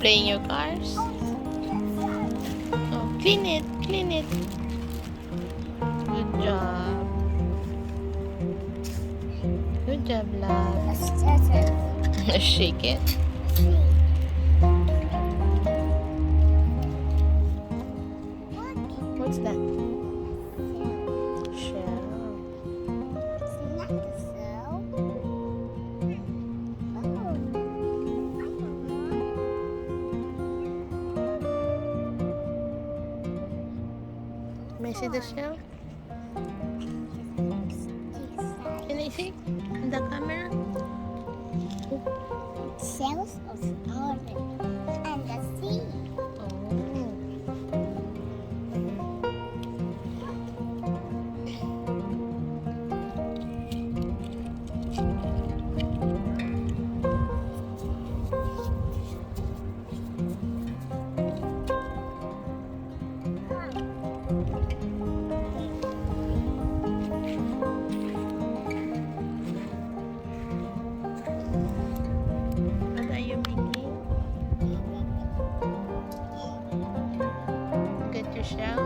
play in your cars? Oh, clean it, clean it. Good job. Good job, love. Shake it. What's that? Shell. It's not a cell. May I see the shell? Can I see in the camera? Cells of orange and the sea. What are you making? Get your shell.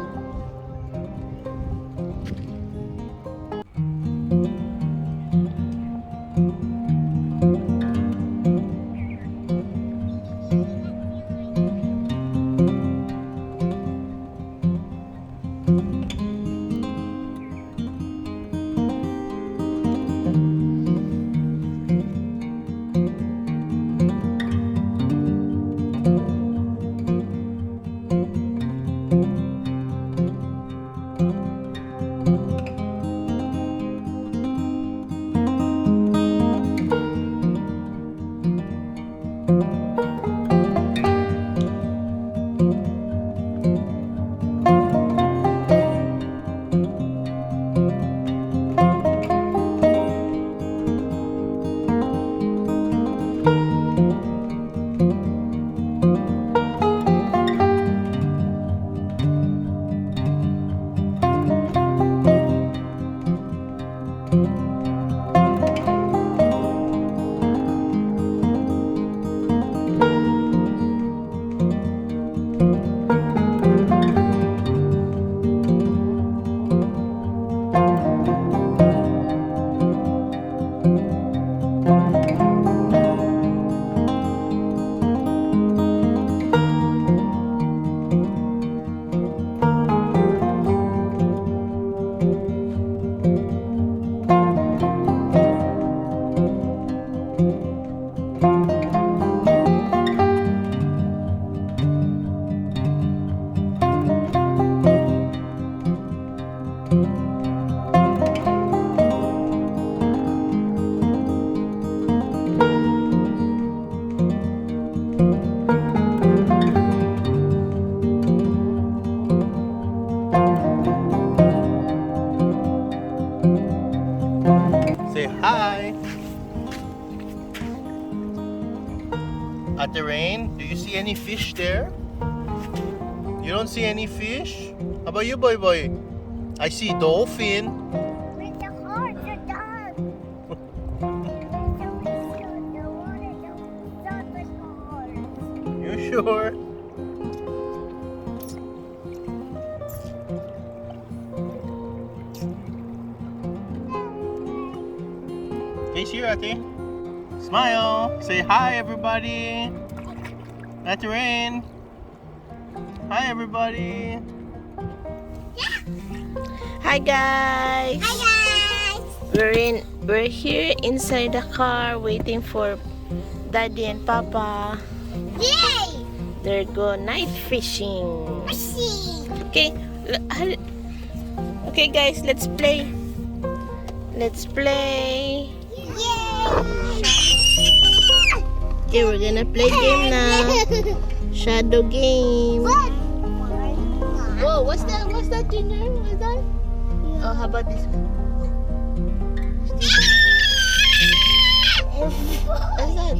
Say hi. At the rain, do you see any fish there? You don't see any fish? How about you, boy? I see dolphin. With the heart, the dog. The water, the heart. You sure? Face here, Ate. Smile. Say hi, everybody. At the rain. Hi, everybody. Hi guys. Hi guys. We're here inside the car waiting for Daddy and Papa. Yay! They're go night fishing. Fishing. Okay. Okay guys, let's play. Let's play. Yay! Okay, we're gonna play game now. Shadow game. What? Whoa, what's that? What's that, Junior? What's that? Oh, how about this one? What's that?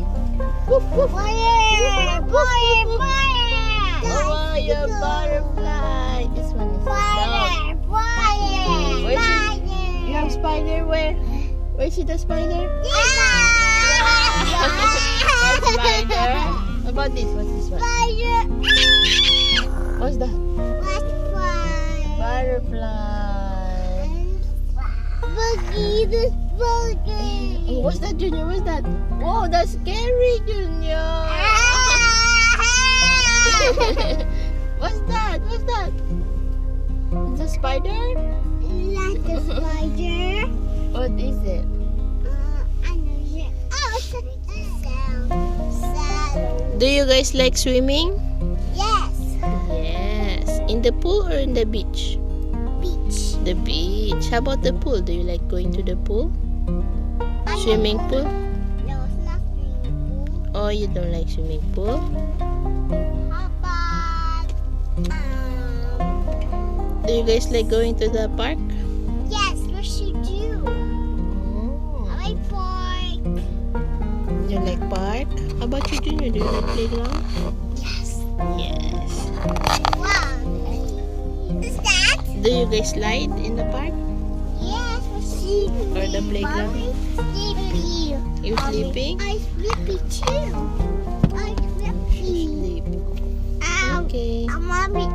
Woof, woof. Fire! Fire! Fire! Oh, wow, your butterfly. This one is a dog. Fire! Where's Fire! You have spider where? Where's the spider? Yeah! Spider. about this? What's this one? Spider. What's that? Butterfly. Butterfly. Boogie, this boogie. Oh, what's that, Junior? What's that? Whoa, that's scary, Junior. What's that? What's that? It's a spider? Like a spider. What is it? I know it. Oh, it's a sound. Do you guys like swimming? Yes. Yes. In the pool or in the beach? Beach. The beach. How about the pool? Do you like going to the pool? Swimming pool? No, it's not swimming pool. Oh, you don't like swimming pool? How about Do you guys like going to the park? yes, what should do? Oh. I like park. You like park? How about you, Junior? Do you like playground? Yes. Yes. Wow. Is that? Do you guys slide in the park? Yes, we're sleeping. Or the playground? Sleepy. You sleeping? I sleepy too. I sleepy. Sleep. Ow. Okay. Mommy.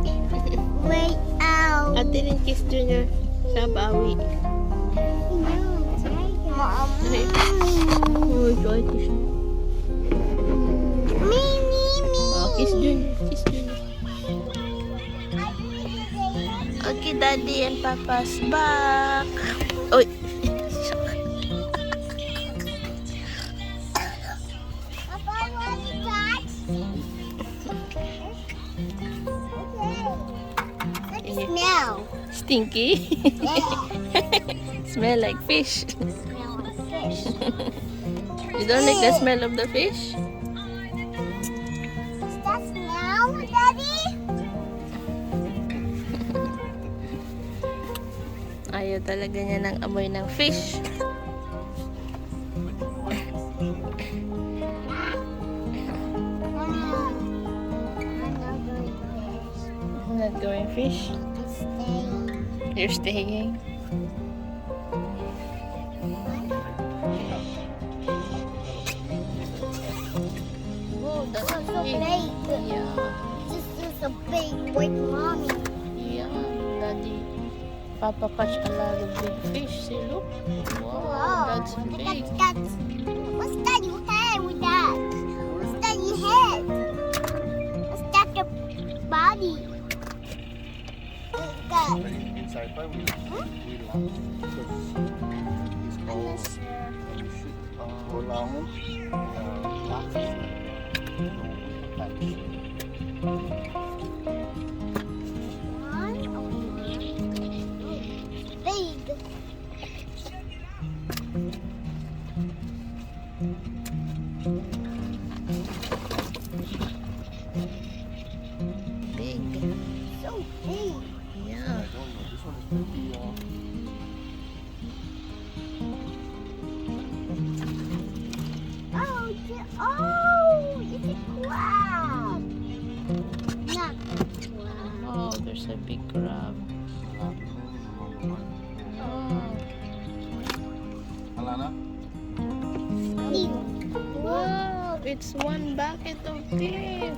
Wait, ow. Ate rin kiss, Junior. Sa bawi. Mom. Oh, joy kiss. Me, me, me. Oh, kiss, Junior. Kiss, Junior. Okay, Daddy and Papa's back. Oh. Papa, I want to touch. Okay. Let me smell. Stinky. Yeah. Smell like fish. Smell like fish. You don't like the smell of the fish? Does that smell, Daddy? Ayaw talaga niya ng amoy ng fish. I'm not going to fish. Not going fish? I'm staying. You're staying? Whoa, that's Oh, so big. big. Yeah. This is a big white mommy. Yeah, Daddy. Papa catch a lot of big fish. See, look. Wow, that's big. What's that you have with that? What's that you have? What's that your body? What's that? Inside by we laugh. It's I'm called not sure. Olangon. Big. Big. So big. Yeah. This one is pretty. Oh, it's a crab. Not a crab. Oh, there's a big crab. Oh. Alana? Wow, it's one bucket of fish.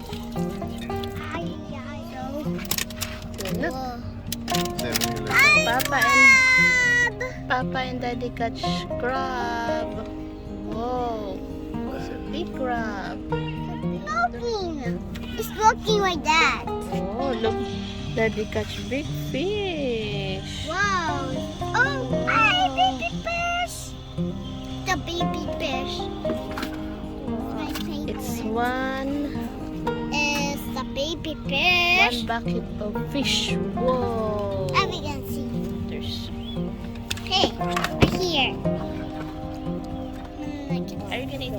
Look, Papa and Daddy catch crab. Whoa, it's a big crab. It's looking like that. Oh, look, Daddy catch big fish. Wow. Oh, hi, baby fish. The baby fish. My favorite. It's one It's the baby fish. bucket of fish. Whoa. And we can see. There's. Hey, right here. Are you gonna eat?